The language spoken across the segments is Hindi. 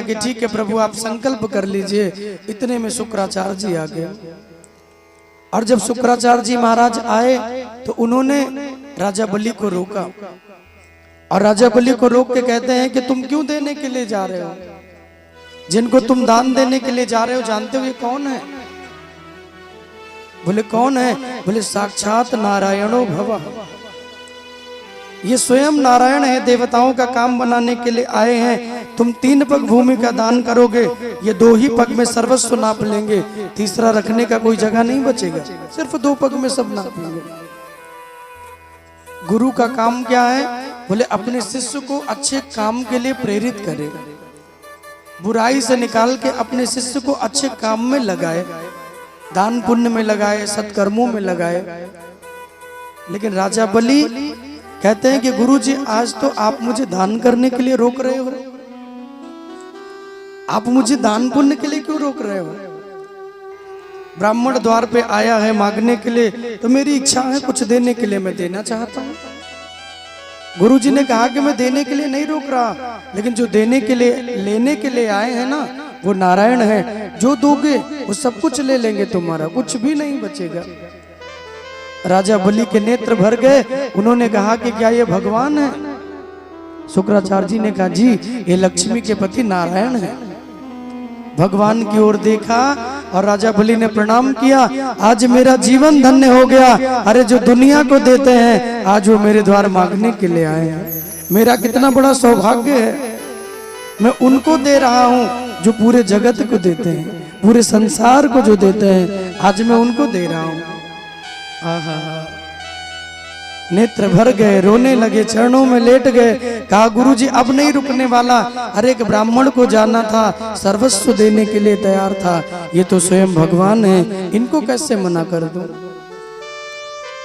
कि ठीक है प्रभु आप संकल्प कर लीजिए। इतने में शुक्राचार्य जी आ गए। और जब शुक्राचार्य जी महाराज आए तो उन्होंने राजा बलि को रोका और राजा बलि को रोक के कहते हैं कि तुम क्यों देने के लिए जा रहे हो? जिनको तुम दान देने के लिए जा रहे हो जानते हो ये कौन है? बोले कौन है? बोले साक्षात नारायणो भव। ये स्वयं नारायण है, देवताओं का काम बनाने के लिए आए हैं। तुम 3 पग भूमि का दान करोगे, ये 2 ही पग में सर्वस्व नाप लेंगे, तीसरा रखने का कोई जगह नहीं बचेगा, सिर्फ 2 पग में सब नाप लेंगे। गुरु का काम क्या है? बोले अपने शिष्य को अच्छे काम के लिए प्रेरित करे, बुराई से निकाल के अपने शिष्य को अच्छे काम में लगाए, दान पुण्य में लगाए, सत्कर्मों में लगाए। लेकिन राजा बलि कहते हैं कि गुरुजी आज तो आप मुझे दान करने के लिए रोक रहे हो, आप मुझे दान पुण्य के लिए क्यों रोक रहे हो? ब्राह्मण द्वार पे आया है मांगने के लिए, तो मेरी इच्छा है कुछ देने के लिए, मैं देना चाहता हूँ। गुरुजी ने कहा कि मैं देने के लिए नहीं रोक रहा, लेकिन जो देने के लिए लेने के लिए आए हैं ना वो नारायण है, जो दोगे वो सब कुछ ले लेंगे, तुम्हारा कुछ भी नहीं बचेगा। राजा बलि के नेत्र भर गए। उन्होंने कहा कि क्या ये भगवान है? शुक्राचार्य जी ने कहा जी ये लक्ष्मी के पति नारायण है। भगवान की ओर देखा और राजा बलि ने प्रणाम किया, आज मेरा जीवन धन्य हो गया। अरे जो दुनिया को देते हैं आज वो मेरे द्वार मांगने के लिए आए हैं, मेरा कितना बड़ा सौभाग्य है। मैं उनको दे रहा हूँ जो पूरे जगत को देते हैं, पूरे संसार को जो देते हैं, आज मैं उनको दे रहा हूँ। आहा, नेत्र भर गए, रोने लगे, चरणों में लेट गए। कहा गुरुजी अब नहीं रुकने वाला। अरे एक ब्राह्मण को जाना था, सर्वस्व देने के लिए तैयार था, ये तो स्वयं भगवान है, इनको कैसे मना कर दूं?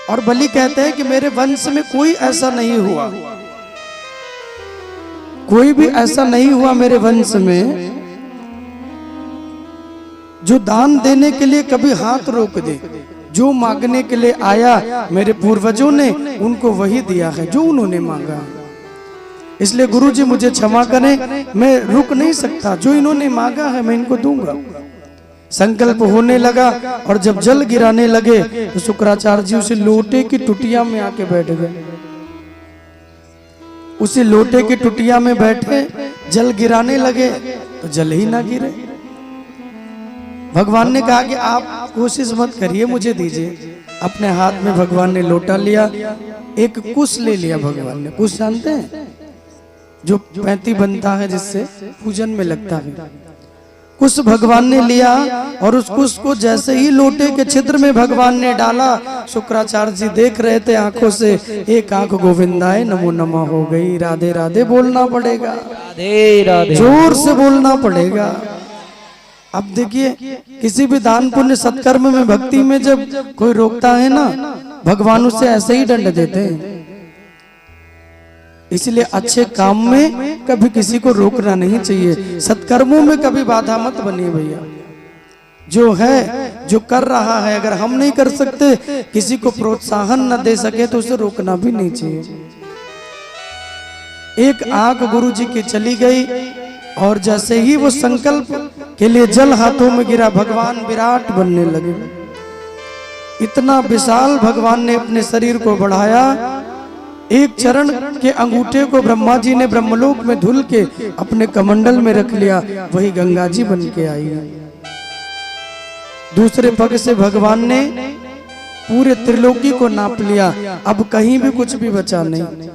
और बलि कहते हैं कि मेरे वंश में कोई ऐसा नहीं हुआ, कोई भी ऐसा नहीं हुआ मेरे वंश में जो दान देने के लिए कभी हाथ रोक दे। जो मांगने के लिए आया मेरे पूर्वजों ने उनको वही दिया है जो उन्होंने मांगा। इसलिए गुरुजी मुझे क्षमा करें, मैं रुक नहीं सकता, जो इन्होंने मांगा है मैं इनको दूंगा। संकल्प होने लगा और जब जल गिराने लगे तो शुक्राचार्य जी उसी लोटे की टुटिया में आके बैठ गए। उसी लोटे की टुटिया में बैठे, जल गिराने लगे तो जल ही ना गिरे। भगवान ने कहा कि आप कोशिश मत करिए, मुझे दीजिए। अपने हाथ में भगवान ने लोटा लिया, एक कुश ले लिया भगवान ने। कुश जानते हैं? जो 35 बनता है जिससे पूजन में लगता है, कुश भगवान ने लिया और उस कुश को जैसे ही लोटे के छिद्र में भगवान ने डाला, शुक्राचार्य जी देख रहे थे आंखों से, एक आंख गोविंदाय नमो नमः हो गई। राधे राधे बोलना पड़ेगा, राधे राधे जोर से बोलना पड़ेगा। अब देखिए किसी भी दान पुण्य सत्कर्म में भक्ति में जब कोई रोकता है ना, भगवान उसे ऐसे ही दंड देते हैं। इसलिए अच्छे काम में कभी किसी को रोकना नहीं चाहिए, सत्कर्मों में कभी बाधा मत बनिए भैया। जो है जो कर रहा है, अगर हम नहीं कर सकते, किसी को प्रोत्साहन न दे सके तो उसे रोकना भी नहीं चाहिए। एक आंख गुरुजी की चली गई और जैसे ही वो संकल्प के लिए जल हाथों में गिरा, भगवान विराट बनने लगे। इतना विशाल भगवान ने अपने शरीर को बढ़ाया, एक चरण के अंगूठे को ब्रह्मा जी ने ब्रह्मलोक में धुल के अपने कमंडल में रख लिया, वही गंगा जी बन के आई। दूसरे पग से भगवान ने पूरे त्रिलोकी को नाप लिया, अब कहीं भी कुछ भी बचा नहीं।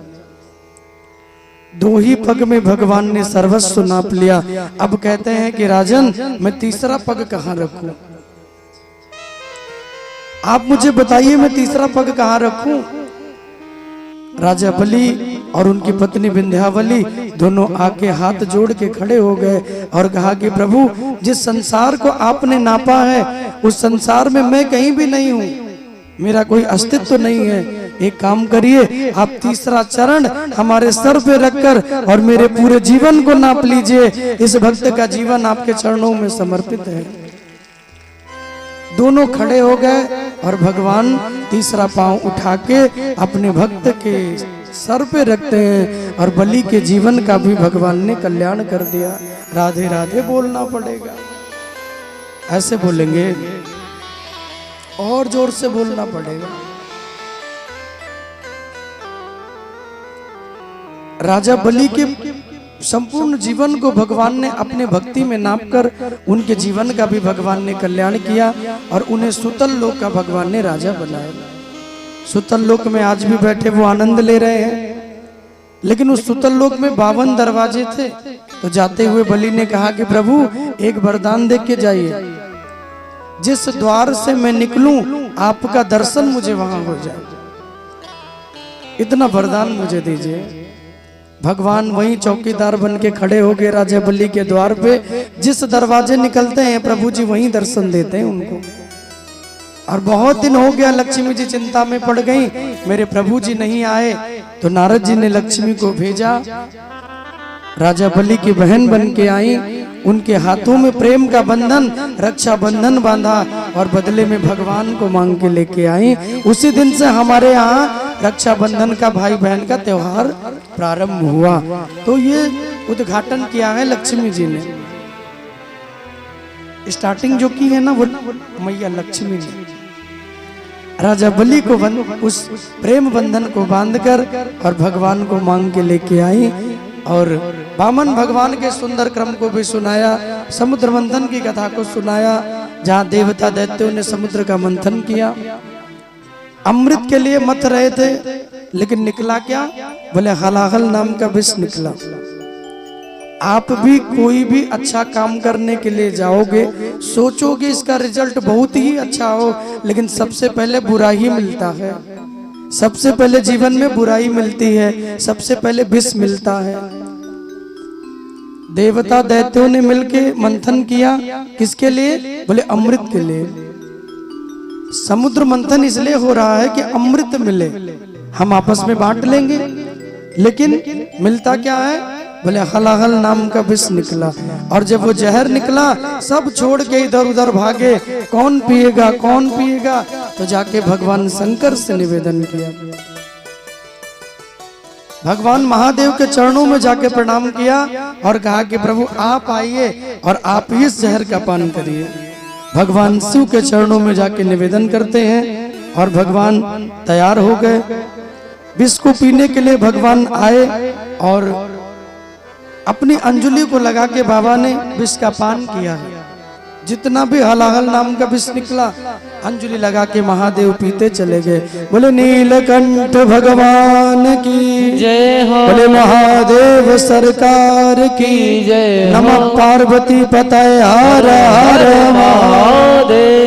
2 ही पग में भगवान ने सर्वस्व नाप लिया। अब कहते हैं कि राजन मैं तीसरा पग कहाँ रखूं? आप मुझे बताइए मैं तीसरा पग कहाँ रखूं? राजा बलि और उनकी पत्नी विंध्यावली दोनों आके हाथ जोड़ के खड़े हो गए और कहा कि प्रभु जिस संसार को आपने नापा है उस संसार में मैं कहीं भी नहीं हूँ, मेरा कोई अस्तित्व नहीं है। एक काम करिए, आप तीसरा चरण हमारे सर पे रखकर और मेरे पूरे जीवन को नाप लीजिए। इस भक्त का जीवन आपके चरणों में समर्पित है। दोनों खड़े हो गए और भगवान तीसरा पांव उठा के अपने भक्त के सर पे रखते हैं और बलि के जीवन का भी भगवान ने कल्याण कर दिया। राधे राधे बोलना पड़ेगा। ऐसे बोलेंगे, और जोर से बोलना पड़ेगा। राजा बलि के संपूर्ण जीवन को भगवान ने अपने भक्ति में नापकर उनके जीवन का भी भगवान ने कल्याण किया और उन्हें सुतल लोक का भगवान ने राजा बनाया। सुतल लोक में आज भी बैठे वो आनंद ले रहे हैं। लेकिन उस सुतल लोक में 52 दरवाजे थे। तो जाते हुए बलि ने कहा कि प्रभु एक वरदान दे के जाइए, जिस द्वार से मैं निकलूं आपका दर्शन मुझे वहां हो जाए, इतना वरदान मुझे दीजिए। भगवान वहीं चौकीदार बन के खड़े हो गए राजा बलि के द्वार पे। जिस दरवाजे निकलते हैं प्रभु जी वहीं दर्शन देते हैं उनको। और बहुत दिन हो गया, लक्ष्मी जी चिंता में पड़ गई, मेरे प्रभु जी नहीं आए। तो नारद जी ने लक्ष्मी को भेजा, राजा बलि की बहन बन के आई, उनके हाथों में प्रेम का बंधन, रक्षा बंधन बांधा और बदले में भगवान को मांग के लेके आई। उसी दिन से हमारे यहाँ रक्षा बंधन का भाई बहन का त्योहार प्रारंभ हुआ। तो ये उद्घाटन किया है लक्ष्मी जी ने। स्टार्टिंग जो की है ना वो मैया लक्ष्मी जी राजा बलि को उस प्रेम बंधन को बांधकर और भगवान को मांग के लेके आई। और वामन भगवान के सुंदर क्रम को भी सुनाया, समुद्र मंथन की कथा को सुनाया, जहाँ देवता दैत्यों ने समुद्र का मंथन किया। अमृत के लिए मथ रहे थे, लेकिन निकला क्या? बोले हलाहल नाम का विष निकला। आप भी कोई भी अच्छा काम करने के लिए जाओगे, सोचोगे इसका रिजल्ट बहुत ही अच्छा हो, लेकिन सबसे पहले बुरा ही मिलता है। सबसे पहले जीवन में बुराई मिलती है, सबसे पहले विष मिलता है। देवता दैत्यों ने मिलके मंथन किया, किसके लिए? बोले अमृत के लिए। समुद्र मंथन इसलिए हो रहा है कि अमृत मिले, हम आपस में बांट लेंगे। लेकिन मिलता क्या है? बोले हलाहल नाम का विष निकला। और जब वो जहर निकला, सब छोड़ के इधर उधर भागे, कौन पिएगा कौन पिएगा। तो जाके भगवान शंकर से निवेदन किया, भगवान महादेव के चरणों में जाके प्रणाम किया और कहा कि प्रभु आप आइए और आप ही इस जहर का पान करिए। भगवान शिव के चरणों में जाके निवेदन करते हैं और भगवान तैयार हो गए। विष को पीने के लिए भगवान आए और अपनी अंजलि को लगा के बाबा ने विष का पान किया। जितना भी हलाहल नाम का विष निकला, अंजलि लगा के महादेव पीते चले गए। बोले नीलकंठ भगवान की जय हो, बोले महादेव सरकार की जय। नमः पार्वती पतये हर हर महादेव।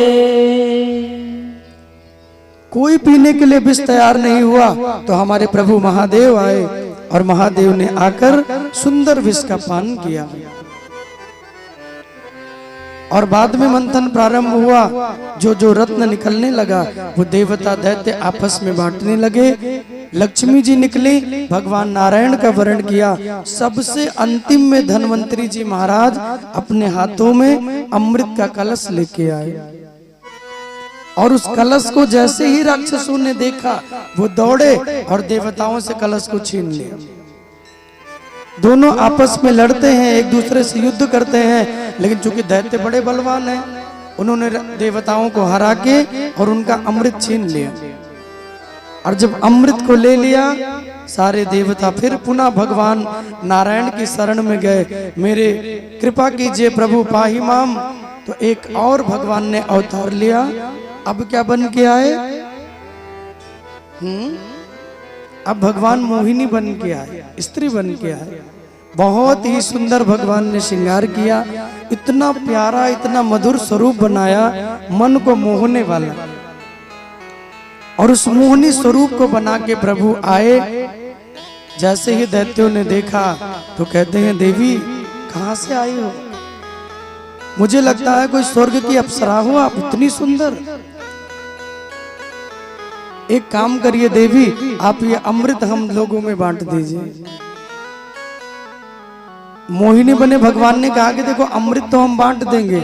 कोई पीने के लिए विष तैयार नहीं हुआ तो हमारे प्रभु महादेव आए और महादेव ने आकर सुंदर विष का पान किया। और बाद में मंथन प्रारंभ हुआ, जो जो रत्न निकलने लगा वो देवता दैत्य आपस में बांटने लगे। लक्ष्मी जी निकली, भगवान नारायण का वरण किया। सबसे अंतिम में धन्वंतरी जी महाराज अपने हाथों में अमृत का कलश लेके आए। और उस कलश को जैसे ही राक्षसों ने देखा, वो दौड़े और देवताओं से कलश को छीन लिया। दोनों आपस में लड़ते हैं, एक दूसरे से युद्ध करते हैं। लेकिन चूंकि दैत्य बड़े बलवान हैं, उन्होंने देवताओं को हरा के और उनका अमृत छीन लिया। और जब अमृत को ले लिया, सारे देवता फिर पुनः भगवान नारायण की शरण में गए। मेरे कृपा कीजिए प्रभु पाहि माम। तो एक और भगवान ने अवतार लिया। अब क्या बन के आए? अब भगवान मोहिनी बन के आए, स्त्री बन के आए। बहुत ही सुंदर भगवान ने श्रृंगार किया, इतना प्यारा इतना मधुर स्वरूप बनाया, मन को मोहने वाला। और उस मोहनी स्वरूप को बना के प्रभु आए। जैसे ही दैत्यों ने देखा तो कहते हैं देवी कहां से आई हो? मुझे लगता है कोई स्वर्ग की अप्सरा हो, आप इतनी सुंदर। एक काम करिए देवी, आप ये अमृत हम लोगों में बांट दीजिए। मोहिनी बने भगवान ने कहा कि देखो अमृत तो हम बांट देंगे,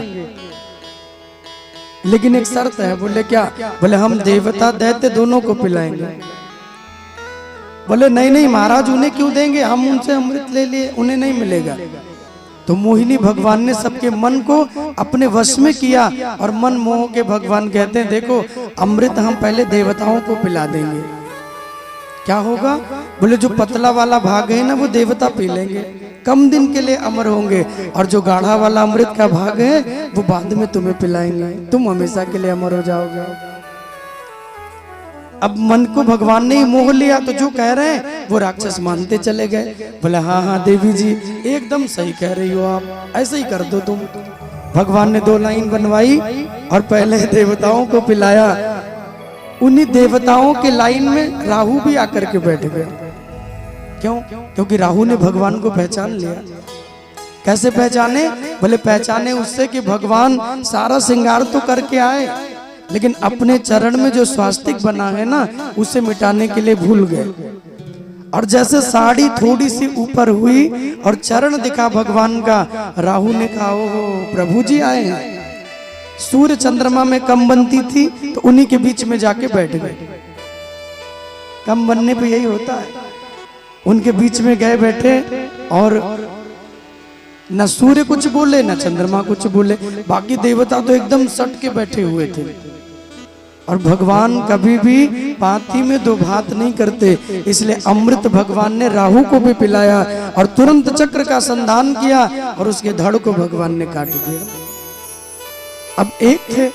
लेकिन एक शर्त है। बोले क्या? बोले हम देवता दैत्य दोनों को पिलाएंगे। बोले नहीं नहीं महाराज, उन्हें क्यों देंगे, हम उनसे अमृत ले लिए, उन्हें नहीं मिलेगा। तो मोहिनी भगवान ने सबके मन को अपने वश में किया और मन मोह के भगवान कहते हैं देखो अमृत हम पहले देवताओं को पिला देंगे, क्या होगा? बोले जो पतला वाला भाग है ना वो देवता पी लेंगे, कम दिन के लिए अमर होंगे, और जो गाढ़ा वाला अमृत का भाग है वो बाद में तुम्हें पिलाएंगे, तुम हमेशा के लिए अमर हो जाओगे। अब मन को भगवान ने ही मोह लिया, तो जो कह रहे हैं वो राक्षस मानते चले गए। बोले हाँ हाँ देवी जी एकदम सही कह रही हो आप, ऐसे ही कर दो तुम। भगवान ने 2 लाइन बनवाई और पहले देवताओं को पिलाया। उन्हीं देवताओं के लाइन में राहु भी आकर के बैठ गया। क्यों? क्योंकि राहु ने भगवान को पहचान लिया। कैसे पहचाने? बोले पहचाने उससे कि भगवान सारा श्रृंगार तो करके आए, लेकिन अपने चरण में जो स्वास्तिक बना है ना उसे मिटाने के लिए भूल गए। और जैसे साड़ी थोड़ी सी ऊपर हुई और चरण दिखा भगवान का, राहु ने कहा ओहो प्रभु जी आए हैं। सूर्य चंद्रमा में कम बनती थी तो उन्हीं के बीच में जाके बैठ गए। कम बनने पे यही होता है, उनके बीच में गए बैठे और न सूर्य कुछ बोले न चंद्रमा कुछ बोले, बाकी देवता तो एकदम सट के बैठे हुए थे। और भगवान कभी भी पाती में 2 भात नहीं करते, इसलिए अमृत भगवान ने राहु को भी पिलाया और तुरंत चक्र का संधान किया और उसके धड़ को भगवान ने काट दिया। अब एक थे,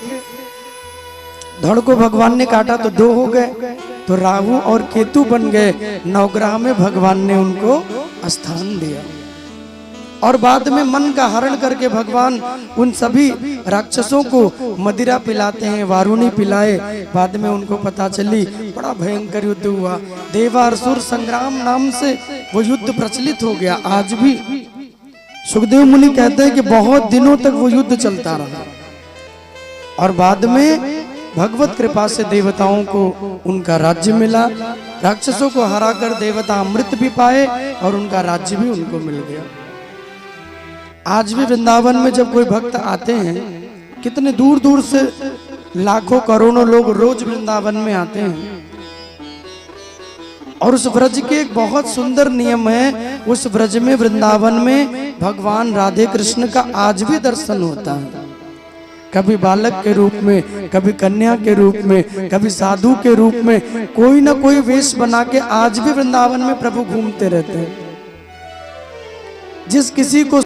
धड़ को भगवान ने काटा तो 2 हो गए, तो राहु और केतु बन गए। नवग्रह में भगवान ने उनको स्थान दिया। और बाद में मन का हरण करके भगवान उन सभी राक्षसों को मदिरा पिलाते हैं, वारुणी पिलाए। बाद में उनको पता चली, बड़ा भयंकर युद्ध हुआ, देवासुर संग्राम नाम से वो युद्ध प्रचलित हो गया। आज भी सुखदेव मुनि कहते हैं कि बहुत दिनों तक वो युद्ध चलता रहा और बाद में भगवत कृपा से देवताओं को उनका राज्य मिला। राक्षसों को हराकर देवता अमृत भी पाए और उनका राज्य भी उनको मिल गया। आज भी वृंदावन में जब कोई भक्त आते हैं, कितने दूर दूर से लाखों करोड़ों लोग रोज वृंदावन में आते हैं। और उस व्रज के एक बहुत सुंदर नियम है, उस व्रज में वृंदावन में भगवान राधे कृष्ण का आज भी दर्शन होता है। कभी बालक के रूप में, कभी कन्या के रूप में, कभी साधु के रूप में, कोई ना कोई वेश बना के आज भी वृंदावन में प्रभु घूमते रहते हैं। जिस किसी को